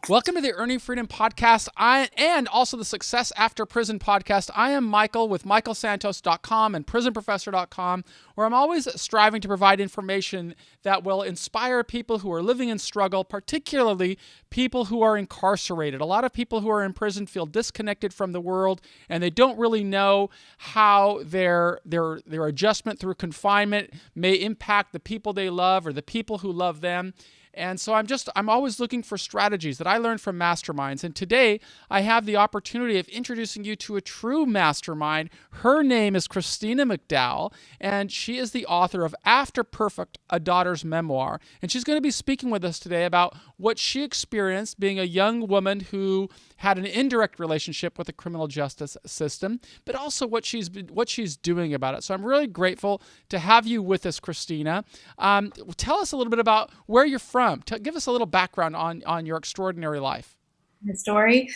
Welcome to the Earning Freedom Podcast and also the Success After Prison Podcast. I am Michael with michaelsantos.com and prisonprofessor.com, where I'm always striving to provide information that will inspire people who are living in struggle, particularly people who are incarcerated. A lot of people who are in prison feel disconnected from the world, and they don't really know how their adjustment through confinement may impact the people they love or the people who love them. And so I'm always looking for strategies that I learned from masterminds. And today I have the opportunity of introducing you to a true mastermind. Her name is Christina McDowell, and she is the author of After Perfect, A Daughter's Memoir. And she's going to be speaking with us today about what she experienced being a young woman who had an indirect relationship with the criminal justice system, but also what she's doing about it. So I'm really grateful to have you with us, Christina. Tell us a little bit about where you're from. Give us a little background on your extraordinary life. The story.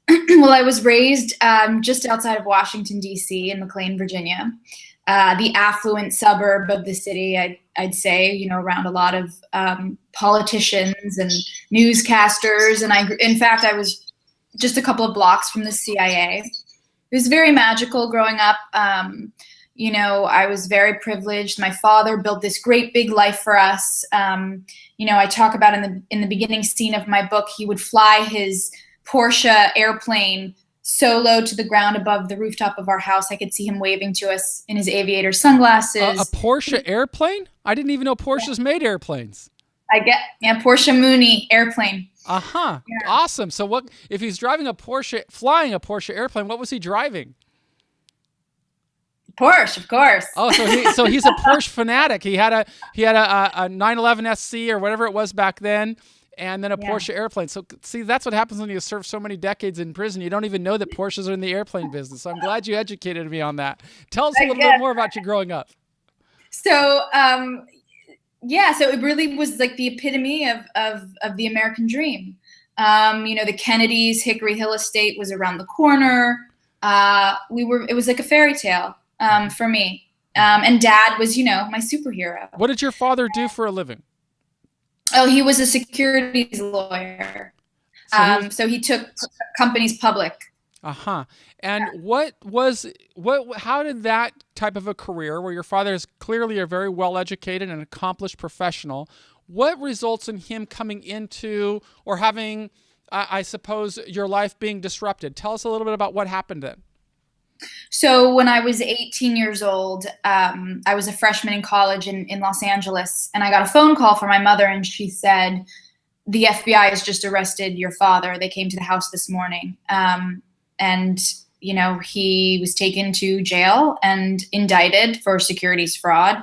Well, I was raised just outside of Washington, D.C. in McLean, Virginia, the affluent suburb of the city, I'd say, around a lot of politicians and newscasters. And in fact, I was just a couple of blocks from the CIA. It was very magical growing up. I was very privileged. My father built this great big life for us. I talk about in the beginning scene of my book, he would fly his Porsche airplane solo to the ground above the rooftop of our house. I could see him waving to us in his aviator sunglasses. A Porsche airplane? I didn't even know Porsches made airplanes. Porsche Mooney airplane. Uh-huh. Yeah. Awesome. So what if he's flying a Porsche airplane, what was he driving? Porsche, of course. Oh, so he's a Porsche fanatic. He had a 911 SC or whatever it was back then, and then a Porsche airplane. So see, that's what happens when you serve so many decades in prison. You don't even know that Porsches are in the airplane business. So I'm glad you educated me on that. Tell us a little bit more about you growing up. So so it really was like the epitome of the American dream. The Kennedys, Hickory Hill Estate was around the corner. It was like a fairy tale. For me. And Dad was, my superhero. What did your father do for a living? Oh, he was a securities lawyer. So he took companies public. Uh-huh. And how did that type of a career, where your father is clearly a very well-educated and accomplished professional, what results in him coming into or having, I suppose, your life being disrupted? Tell us a little bit about what happened then. So when I was 18 years old, I was a freshman in college in Los Angeles, and I got a phone call from my mother, and she said, the FBI has just arrested your father. They came to the house this morning. He was taken to jail and indicted for securities fraud.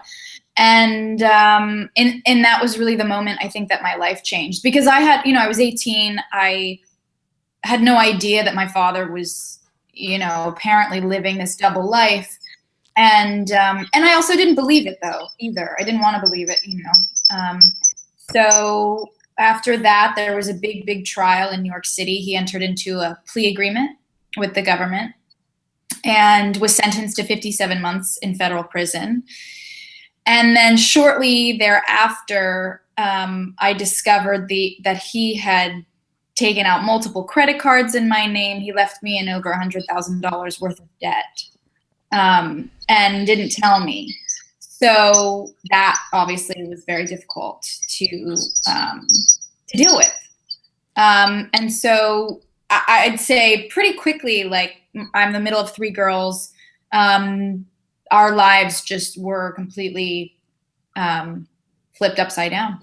And that was really the moment I think that my life changed, because I was 18. I had no idea that my father was apparently living this double life. And I also didn't believe it though, either. I didn't want to believe it, So after that, there was a big, big trial in New York City. He entered into a plea agreement with the government and was sentenced to 57 months in federal prison. And then shortly thereafter, I discovered that he had taken out multiple credit cards in my name. He left me in over $100,000 worth of debt, and didn't tell me. So that obviously was very difficult to deal with. And so I'd say pretty quickly, like, I'm the middle of three girls. Our lives just were completely flipped upside down.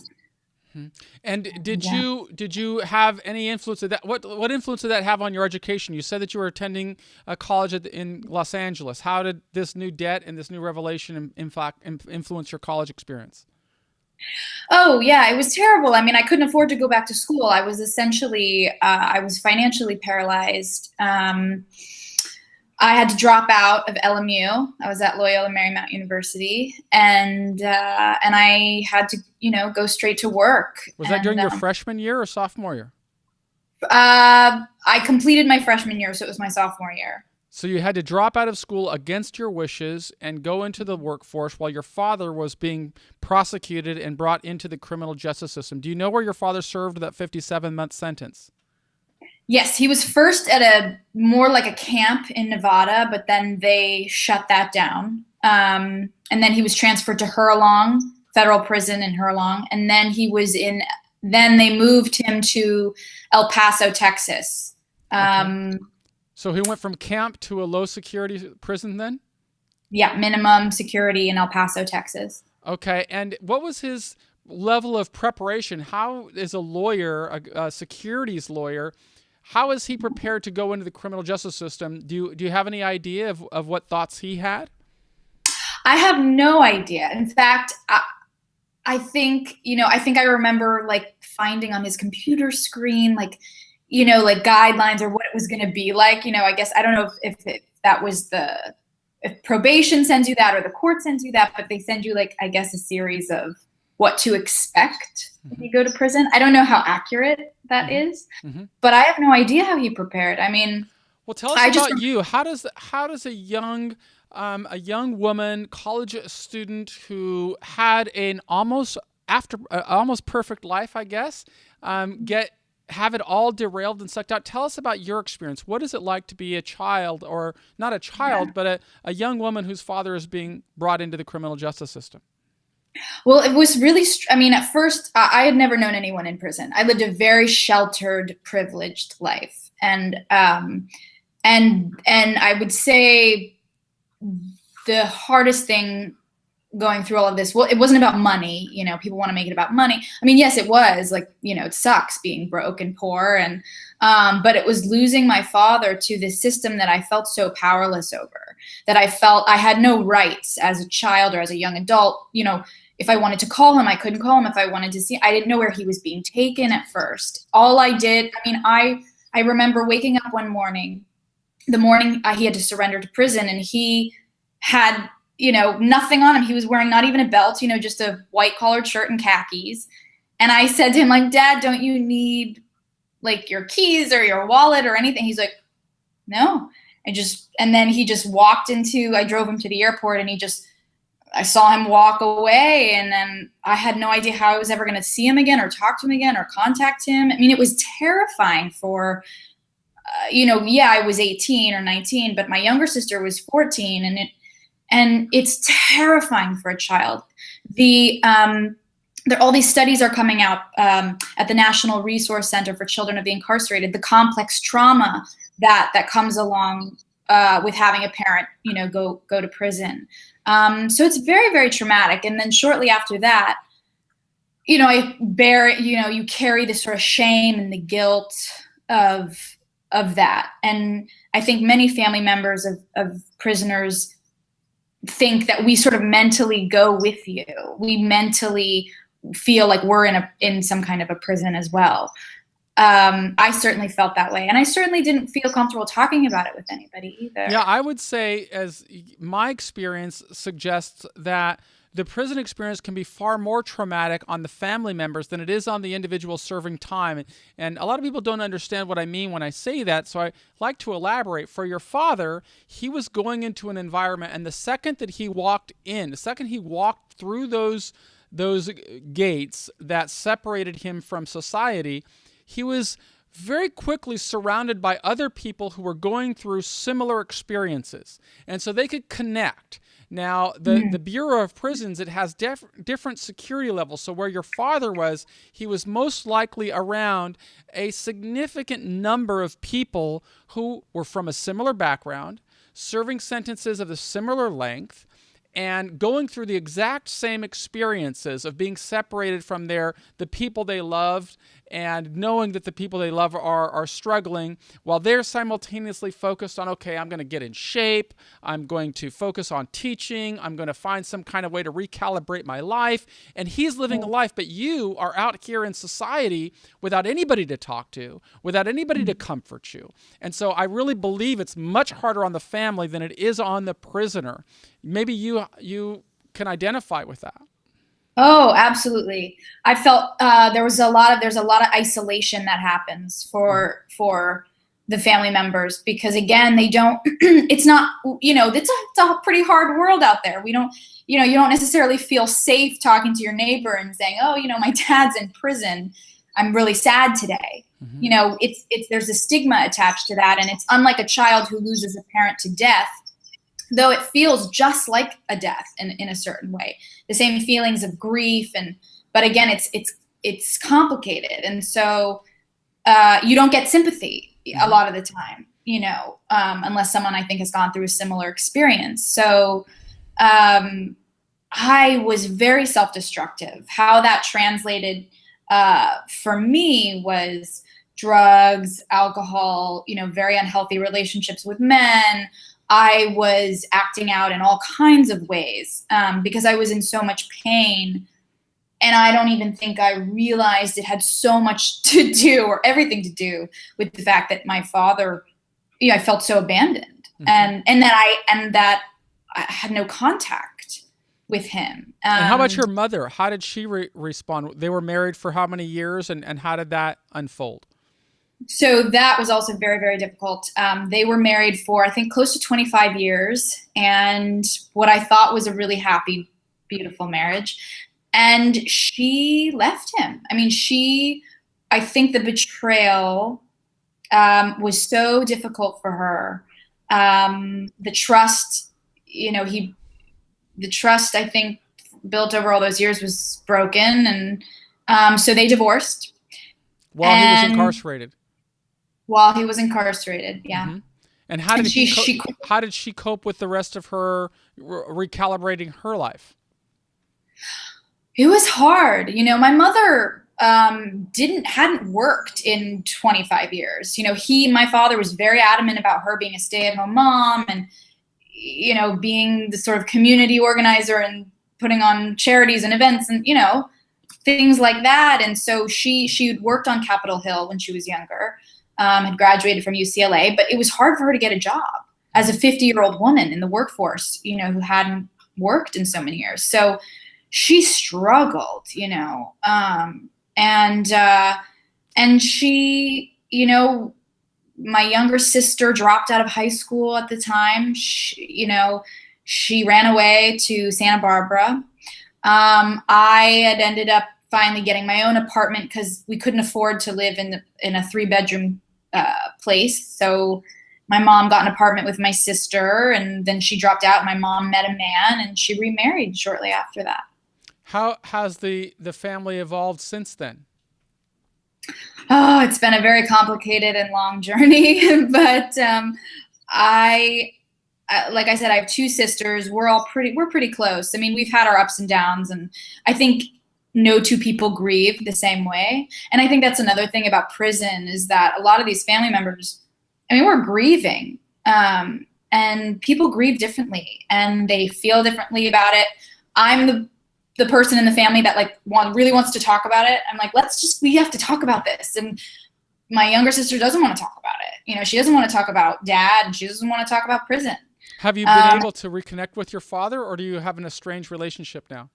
And did you have any influence of that? What influence did that have on your education? You said that you were attending a college in Los Angeles. How did this new debt and this new revelation influence your college experience? Oh yeah, it was terrible. I mean, I couldn't afford to go back to school. I was essentially, I was financially paralyzed. I had to drop out of LMU. I was at Loyola Marymount University, and I had to, go straight to work. Was that during your freshman year or sophomore year? I completed my freshman year, so it was my sophomore year. So you had to drop out of school against your wishes and go into the workforce while your father was being prosecuted and brought into the criminal justice system. Do you know where your father served that 57-month sentence? Yes, he was first at a more like a camp in Nevada, but then they shut that down. And then he was transferred to Hurlong, federal prison in Hurlong. And then then they moved him to El Paso, Texas. Okay. So he went from camp to a low security prison then? Yeah, minimum security in El Paso, Texas. Okay. And what was his level of preparation? How is a lawyer, a securities lawyer, how is he prepared to go into the criminal justice system? Do you have any idea of what thoughts he had? I have no idea. In fact, I think, I think I remember like finding on his computer screen, like, like guidelines or what it was going to be like. I guess I don't know if that was if probation sends you that or the court sends you that, but they send you like, I guess, a series of what to expect if you go to prison. I don't know how accurate that is, but I have no idea how he prepared. I mean, well, tell us about you. How does a young woman, college student who had an almost perfect life, I guess, have it all derailed and sucked out? Tell us about your experience. What is it like to be a child, or not a child, but a young woman whose father is being brought into the criminal justice system? Well, it was really, at first, I had never known anyone in prison. I lived a very sheltered, privileged life. And I would say the hardest thing going through all of this, well, it wasn't about money. People want to make it about money. I mean, yes, it was like, it sucks being broke and poor. And, but it was losing my father to this system that I felt so powerless over, that I felt I had no rights as a child or as a young adult. If I wanted to call him, I couldn't call him. If I wanted to see, I didn't know where he was being taken at first. All I did, I remember waking up one morning, the morning he had to surrender to prison, and he had, nothing on him. He was wearing not even a belt, just a white collared shirt and khakis. And I said to him, like, Dad, don't you need like your keys or your wallet or anything? He's like, no. And then he just walked I drove him to the airport, and I saw him walk away, and then I had no idea how I was ever going to see him again or talk to him again or contact him. I mean, it was terrifying for, I was 18 or 19, but my younger sister was 14, and it's terrifying for a child. All these studies are coming out at the National Resource Center for Children of the Incarcerated, the complex trauma that comes along with having a parent, go to prison. So it's very, very traumatic. And then shortly after that, I bear it, you carry this sort of shame and the guilt of that. And I think many family members of prisoners think that we sort of mentally go with you. We mentally feel like we're in some kind of a prison as well. I certainly felt that way, and I certainly didn't feel comfortable talking about it with anybody either. Yeah, I would say, as my experience suggests, that the prison experience can be far more traumatic on the family members than it is on the individual serving time. And a lot of people don't understand what I mean when I say that, so I like to elaborate. For your father, he was going into an environment, and the second he walked through those gates that separated him from society, he was very quickly surrounded by other people who were going through similar experiences. And so they could connect. Now, the Bureau of Prisons, it has different security levels. So where your father was, he was most likely around a significant number of people who were from a similar background, serving sentences of a similar length, and going through the exact same experiences of being separated from the people they loved, and knowing that the people they love are struggling, while they're simultaneously focused on, okay, I'm going to get in shape, I'm going to focus on teaching, I'm going to find some kind of way to recalibrate my life. And he's living a life, but you are out here in society without anybody to talk to, without anybody to comfort you. And so I really believe it's much harder on the family than it is on the prisoner. Maybe you can identify with that. Oh, absolutely. I felt there's a lot of isolation that happens for the family members, because again, they don't, it's not, it's a pretty hard world out there. We don't, you don't necessarily feel safe talking to your neighbor and saying, oh, my dad's in prison. I'm really sad today. You know, it's there's a stigma attached to that, and it's unlike a child who loses a parent to death, though it feels just like a death in a certain way. The same feelings of grief, but again, it's complicated, and so you don't get sympathy a lot of the time, you know, unless someone I think has gone through a similar experience. So I was very self-destructive. How that translated for me was drugs, alcohol, you know, very unhealthy relationships with men. I was acting out in all kinds of ways because I was in so much pain. And I don't even think I realized it had so much to do, or everything to do, with the fact that my father, you know, I felt so abandoned, and that I had no contact with him. And how about your mother? How did she respond? They were married for how many years, and how did that unfold? So that was also very, very difficult. They were married for, I think, close to 25 years, and what I thought was a really happy, beautiful marriage. And she left him. I mean, I think the betrayal was so difficult for her. The trust, you know, the trust I think built over all those years was broken. And so they divorced. While he was incarcerated. While he was incarcerated, yeah. And how did she cope with the rest of her recalibrating her life? It was hard. You know, my mother hadn't worked in 25 years. You know, my father was very adamant about her being a stay-at-home mom and, you know, being the sort of community organizer and putting on charities and events and, you know, things like that. And so she had worked on Capitol Hill when she was younger, had graduated from UCLA, but it was hard for her to get a job as a 50-year-old woman in the workforce, you know, who hadn't worked in so many years. So she struggled, you know, and she, you know, my younger sister dropped out of high school at the time. She ran away to Santa Barbara. I had ended up finally getting my own apartment because we couldn't afford to live in a 3-bedroom place. So my mom got an apartment with my sister, and then she dropped out. My mom met a man, and she remarried shortly after that. How has the family evolved since then? Oh, it's been a very complicated and long journey, but like I said, I have 2 sisters. We're pretty close. I mean, we've had our ups and downs, and I think no 2 people grieve the same way. And I think that's another thing about prison is that a lot of these family members, I mean, we're grieving, and people grieve differently, and they feel differently about it. I'm the person in the family that really wants to talk about it. I'm like, we have to talk about this. And my younger sister doesn't want to talk about it. You know, she doesn't want to talk about dad, and she doesn't want to talk about prison. Have you been able to reconnect with your father, or do you have an estranged relationship now?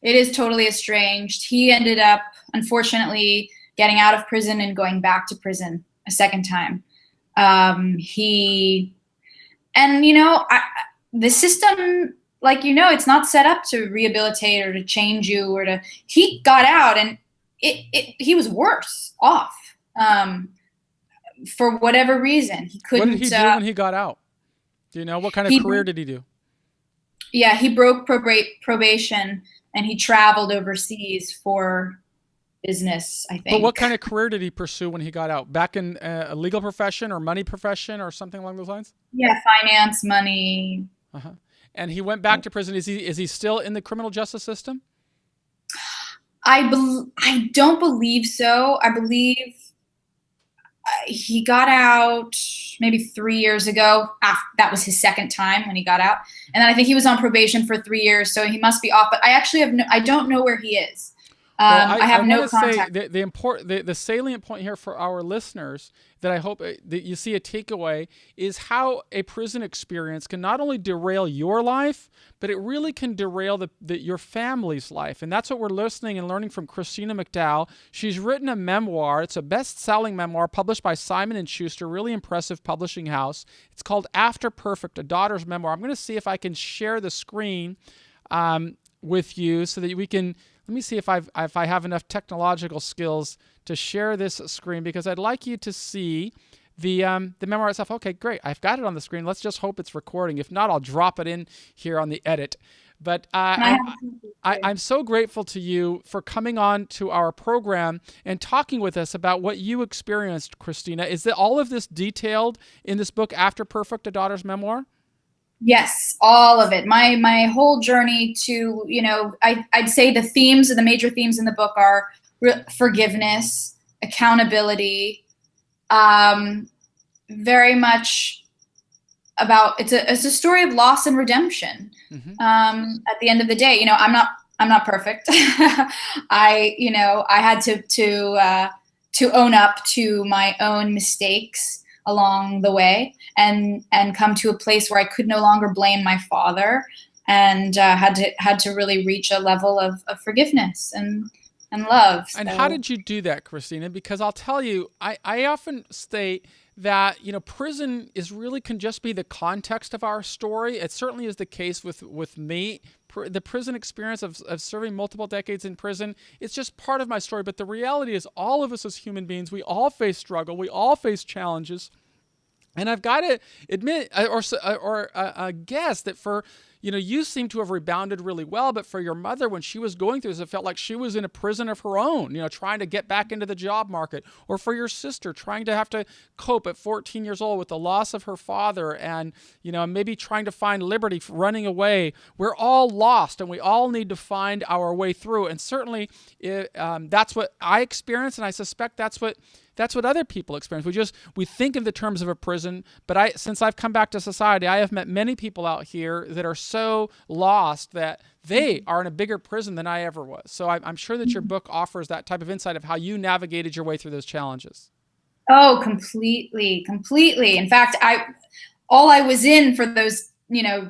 It is totally estranged. He ended up, unfortunately, getting out of prison and going back to prison a second time. The system, it's not set up to rehabilitate or to change you he got out, and he was worse off for whatever reason. He couldn't. What did he do when he got out? Do you know what kind of career did he do? Yeah, he broke probation, and he traveled overseas for business, I think. But what kind of career did he pursue when he got out? Back in a legal profession or money profession or something along those lines? Yeah, finance, money. Uh-huh. And he went back to prison. Is he still in the criminal justice system? I don't believe so. I believe he got out maybe 3 years ago. That was his second time when he got out. And then I think he was on probation for 3 years, so he must be off. But I actually I don't know where he is. I have no contact. The salient point here for our listeners that I hope that you see a takeaway is how a prison experience can not only derail your life, but it really can derail your family's life. And that's what we're listening and learning from Christina McDowell. She's written a memoir. It's a best-selling memoir published by Simon & Schuster, really impressive publishing house. It's called After Perfect, A Daughter's Memoir. I'm going to see if I can share the screen with you so that we can let me see if I have enough technological skills to share this screen, because I'd like you to see the memoir itself. Okay, great. I've got it on the screen. Let's just hope it's recording. If not, I'll drop it in here on the edit. But I'm so grateful to you for coming on to our program and talking with us about what you experienced, Christina. Is that all of this detailed in this book, After Perfect, A Daughter's Memoir? Yes, all of it. My whole journey to, I'd say the major themes in the book are forgiveness, accountability, very much about, it's a story of loss and redemption. At the end of the day, I'm not perfect. I had to own up to my own mistakes along the way, and come to a place where I could no longer blame my father, and had to really reach a level of forgiveness and love. And how did you do that, Christina? Because I'll tell you, I often state that, prison can just be the context of our story. It certainly is the case with me. The prison experience of serving multiple decades in prison, it's just part of my story. But the reality is, all of us as human beings, we all face struggle. We all face challenges. And I've got to admit, or guess that for, you seem to have rebounded really well, but for your mother, when she was going through this, it felt like she was in a prison of her own, trying to get back into the job market. Or for your sister, trying to have to cope at 14 years old with the loss of her father, and, maybe trying to find liberty, running away. We're all lost, and we all need to find our way through. And certainly that's what I experienced, and I suspect that's what other people experience. We think in the terms of a prison, but since I've come back to society, I have met many people out here that are so lost that they are in a bigger prison than I ever was. So I'm sure that your book offers that type of insight of how you navigated your way through those challenges. Oh, completely. In fact, all I was in for those,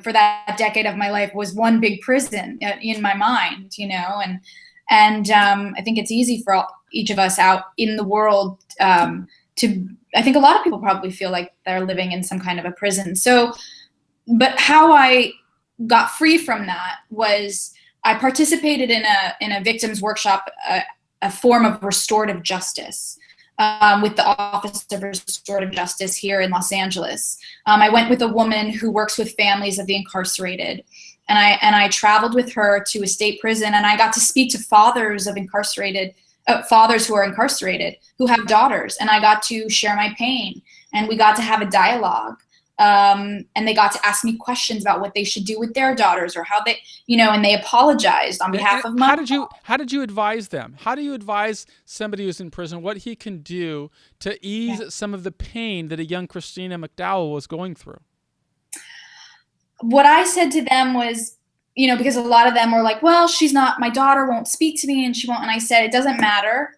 for that decade of my life was one big prison in my mind, and I think it's easy for each of us out in the world I think a lot of people probably feel like they're living in some kind of a prison. So, but how I got free from that was I participated in a victims workshop, a form of restorative justice, with the Office of Restorative Justice here in Los Angeles. I went with a woman who works with families of the incarcerated. And I traveled with her to a state prison, and I got to speak to fathers of fathers who are incarcerated, who have daughters, and I got to share my pain, and we got to have a dialogue, and they got to ask me questions about what they should do with their daughters, or how they, and they apologized on behalf of my. How did you advise them? How do you advise somebody who's in prison what he can do to ease some of the pain that a young Christina McDowell was going through? What I said to them was, because a lot of them were like, well, my daughter won't speak to me, and she won't. And I said, it doesn't matter.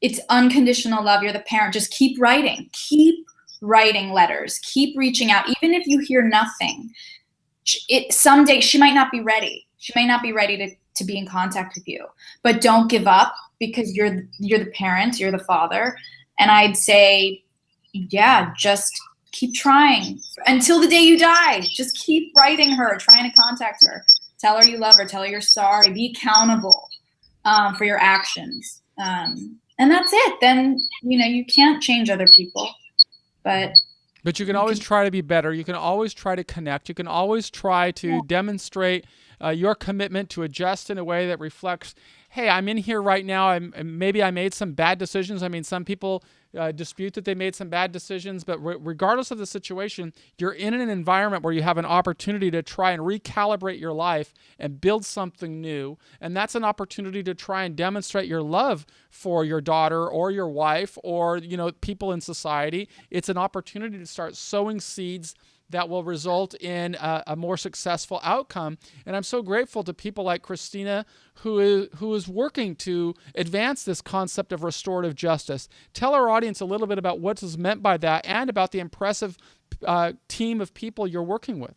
It's unconditional love. You're the parent. Just keep writing letters, keep reaching out. Even if you hear nothing, someday she might not be ready. She might not be ready to be in contact with you, but don't give up, because you're the parent, you're the father. And I'd say, yeah, just keep trying until the day you die. Just keep writing her, trying to contact her. Tell her you love her. Tell her you're sorry. Be accountable for your actions. And that's it. Then, you can't change other people. But you can always try to be better. You can always try to connect. You can always try to demonstrate your commitment to adjust in a way that reflects, hey, I'm in here right now. Maybe I made some bad decisions. I mean, some people dispute that they made some bad decisions, but regardless of the situation, you're in an environment where you have an opportunity to try and recalibrate your life and build something new. And that's an opportunity to try and demonstrate your love for your daughter or your wife or, people in society. It's an opportunity to start sowing seeds that will result in a more successful outcome. And I'm so grateful to people like Christina, who is working to advance this concept of restorative justice. Tell our audience a little bit about what is meant by that and about the impressive team of people you're working with.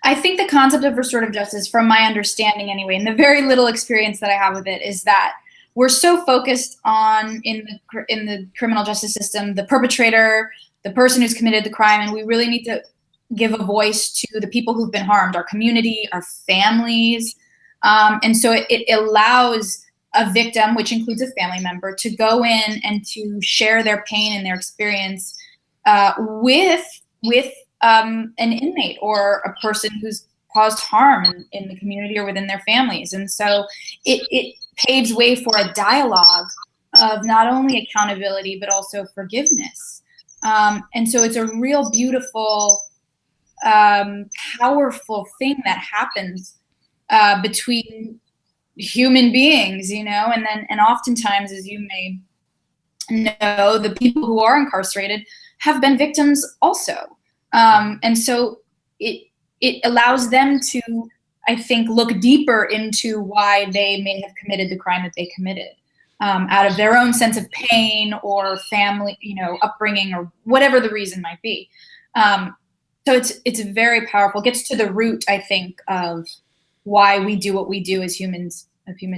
I think the concept of restorative justice, from my understanding anyway, and the very little experience that I have with it, is that we're so focused on, in the criminal justice system, the perpetrator, the person who's committed the crime, and we really need to give a voice to the people who've been harmed, our community, our families, And so it allows a victim, which includes a family member, to go in and to share their pain and their experience with an inmate or a person who's caused harm in the community or within their families. And so it paves way for a dialogue of not only accountability, but also forgiveness. And so it's a real beautiful, powerful thing that happens between human beings, and oftentimes, as you may know, the people who are incarcerated have been victims also. And so it allows them to, I think, look deeper into why they may have committed the crime that they committed, out of their own sense of pain or family, upbringing, or whatever the reason might be. So it's very powerful. It gets to the root, I think, of why we do what we do as human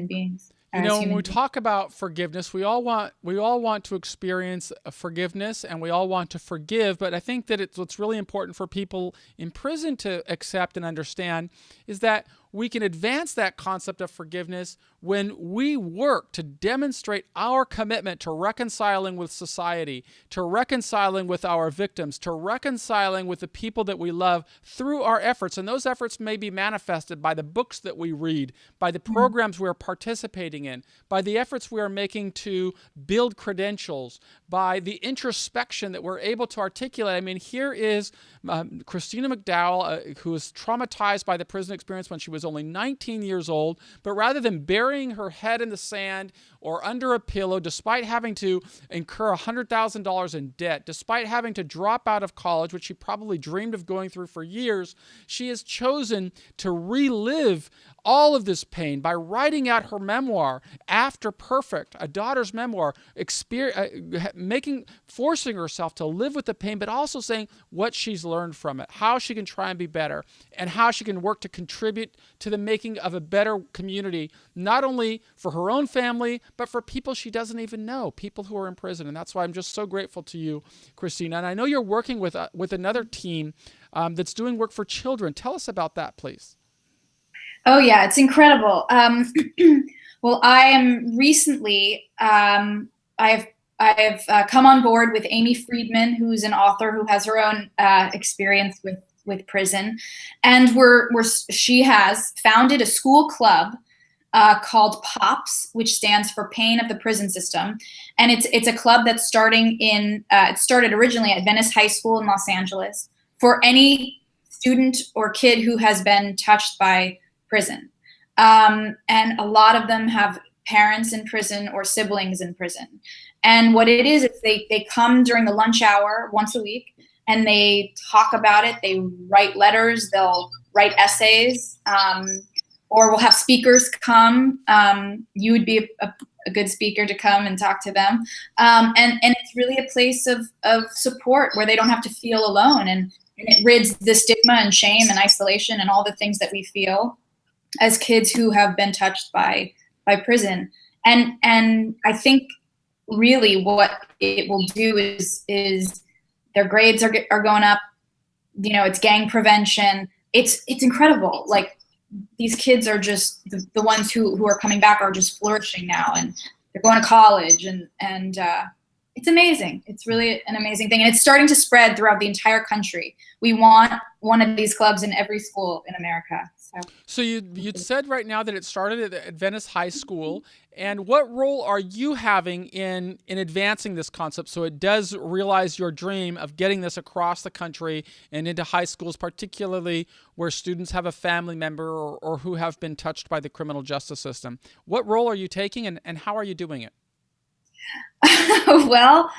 beings. When we talk about forgiveness, we all want to experience forgiveness, and we all want to forgive. But I think that what's really important for people in prison to accept and understand is that we can advance that concept of forgiveness when we work to demonstrate our commitment to reconciling with society, to reconciling with our victims, to reconciling with the people that we love through our efforts. And those efforts may be manifested by the books that we read, by the programs we're participating in, by the efforts we are making to build credentials, by the introspection that we're able to articulate. I mean, here is Christina McDowell, who was traumatized by the prison experience when she was only 19 years old, but rather than burying her head in the sand or under a pillow, despite having to incur $100,000 in debt, despite having to drop out of college, which she probably dreamed of going through for years, she has chosen to relive all of this pain by writing out her memoir, After Perfect, a daughter's memoir, forcing herself to live with the pain, but also saying what she's learned from it, how she can try and be better, and how she can work to contribute to the making of a better community, not only for her own family, but for people she doesn't even know, people who are in prison. And that's why I'm just so grateful to you, Christina. And I know you're working with another team that's doing work for children. Tell us about that, please. Oh, yeah, it's incredible. Well, I am recently, I've come on board with Amy Friedman, who's an author who has her own experience with prison. And she has founded a school club called POPS, which stands for Pain of the Prison System. And it's a club that's it started originally at Venice High School in Los Angeles for any student or kid who has been touched by prison. And a lot of them have parents in prison or siblings in prison. And what it is they come during the lunch hour once a week, and they talk about it. They write letters, they'll write essays, or we'll have speakers come. You would be a good speaker to come and talk to them. And it's really a place of support where they don't have to feel alone. And it rids the stigma and shame and isolation and all the things that we feel as kids who have been touched by prison. And I think really what it will do is their grades are going up. It's gang prevention. It's incredible. Like, these kids are just the ones who are coming back are just flourishing now, and they're going to college, and it's amazing. It's really an amazing thing. And it's starting to spread throughout the entire country. We want one of these clubs in every school in America. So you'd said right now that it started at Venice High School. And what role are you having in advancing this concept so it does realize your dream of getting this across the country and into high schools, particularly where students have a family member or who have been touched by the criminal justice system? What role are you taking, and how are you doing it? Well,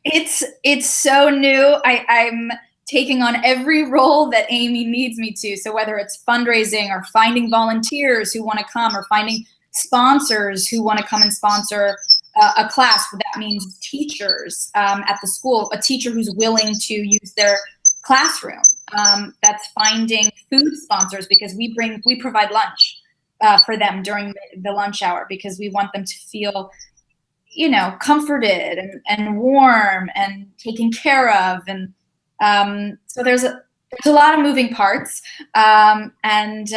it's so new. I'm taking on every role that Amy needs me to. So whether it's fundraising or finding volunteers who want to come, or finding sponsors who want to come and sponsor a class, that means teachers at the school, a teacher who's willing to use their classroom. That's finding food sponsors, because we provide lunch for them during the lunch hour, because we want them to feel comforted and warm and taken care of. And so there's a lot of moving parts. And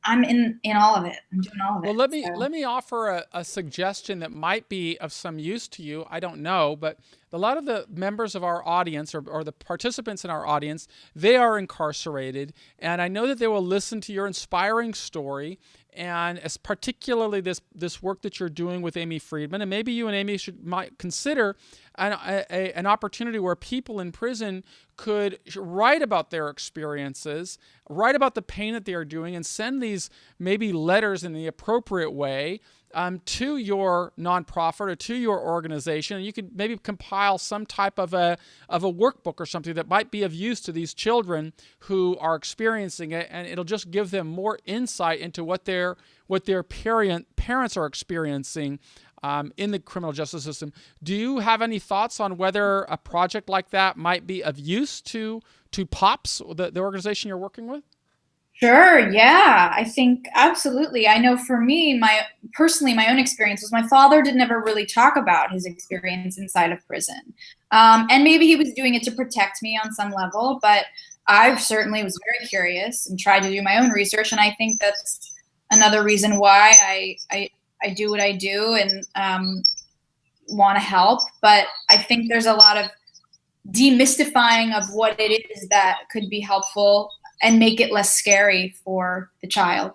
I'm in all of it. I'm doing all of Well, it. let me offer a suggestion that might be of some use to you. I don't know, but a lot of the members of our audience or the participants in our audience, they are incarcerated, and I know that they will listen to your inspiring story, and as particularly this work that you're doing with Amy Friedman, and maybe you and Amy might consider an opportunity where people in prison could write about their experiences, write about the pain that they are doing, and send these maybe letters in the appropriate way to your nonprofit or to your organization. And you could maybe compile some type of a workbook or something that might be of use to these children who are experiencing it, and it'll just give them more insight into what their parents are experiencing in the criminal justice system. Do you have any thoughts on whether a project like that might be of use to POPS, the organization you're working with? Sure. Yeah, I think absolutely. I know for me, personally, my own experience was my father did never really talk about his experience inside of prison. And maybe he was doing it to protect me on some level, but I certainly was very curious and tried to do my own research. And I think that's another reason why I do what I do and want to help. But I think there's a lot of demystifying of what it is that could be helpful and make it less scary for the child.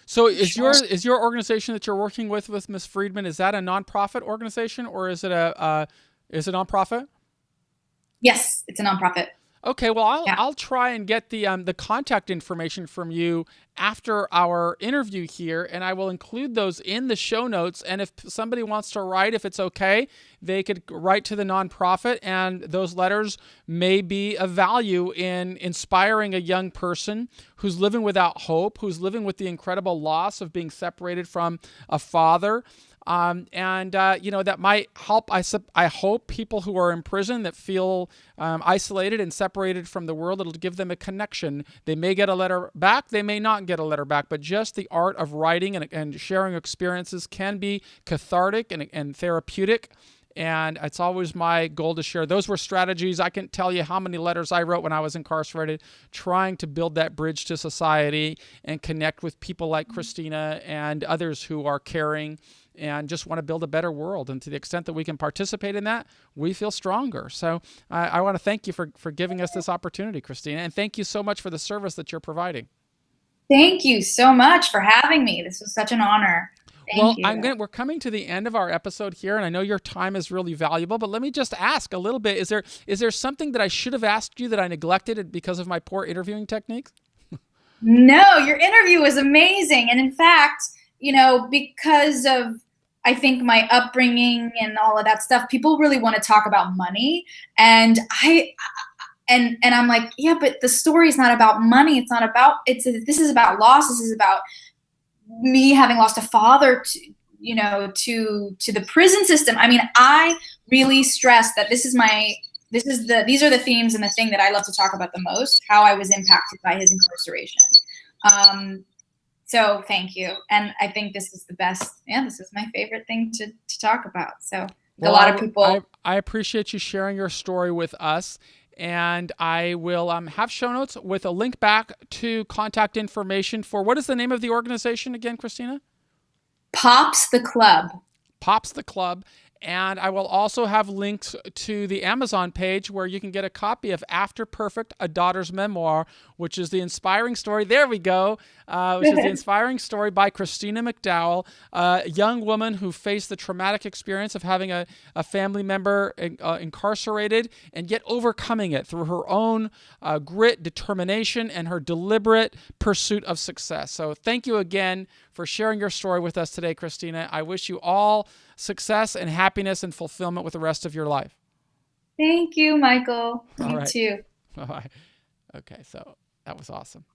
So is your organization that you're working with Ms. Friedman, is that a nonprofit organization or is it a nonprofit? Yes, it's a nonprofit. Okay, well, I'll try and get the contact information from you after our interview here, and I will include those in the show notes. And if somebody wants to write, if it's okay, they could write to the nonprofit, and those letters may be of value in inspiring a young person who's living without hope, who's living with the incredible loss of being separated from a father. That might help, I hope, people who are in prison that feel isolated and separated from the world. It'll give them a connection. They may get a letter back. They may not get a letter back. But just the art of writing and sharing experiences can be cathartic and therapeutic. And it's always my goal to share. Those were strategies. I can't tell you how many letters I wrote when I was incarcerated, trying to build that bridge to society and connect with people like Christina and others who are caring and just want to build a better world. And to the extent that we can participate in that, we feel stronger. So I want to thank you for giving us this opportunity, Christina. And thank you so much for the service that you're providing. Thank you so much for having me. This was such an honor. Thank you. We're coming to the end of our episode here, and I know your time is really valuable, but let me just ask a little bit. Is there something that I should have asked you that I neglected because of my poor interviewing techniques? No, your interview was amazing. And in fact, because of, I think, my upbringing and all of that stuff, people really want to talk about money. And I'm like, yeah, but the story is not about money. It's not about, this is about loss. This is about me having lost a father to the prison system. I mean, I really stress that these are the themes and the thing that I love to talk about the most, how I was impacted by his incarceration. So thank you. And I think this is the best. Yeah, this is my favorite thing to talk about. So a lot of people. I appreciate you sharing your story with us. And I will have show notes with a link back to contact information for, what is the name of the organization again, Christina? POPS the Club. POPS the Club. And I will also have links to the Amazon page where you can get a copy of After Perfect, A Daughter's Memoir, which is the inspiring story. There we go. Which is the inspiring story by Christina McDowell, a young woman who faced the traumatic experience of having a family member incarcerated and yet overcoming it through her own grit, determination, and her deliberate pursuit of success. So thank you again for sharing your story with us today, Christina. I wish you all success and happiness and fulfillment with the rest of your life. Thank you, Michael. All You right. too. Bye-bye. Okay, so that was awesome.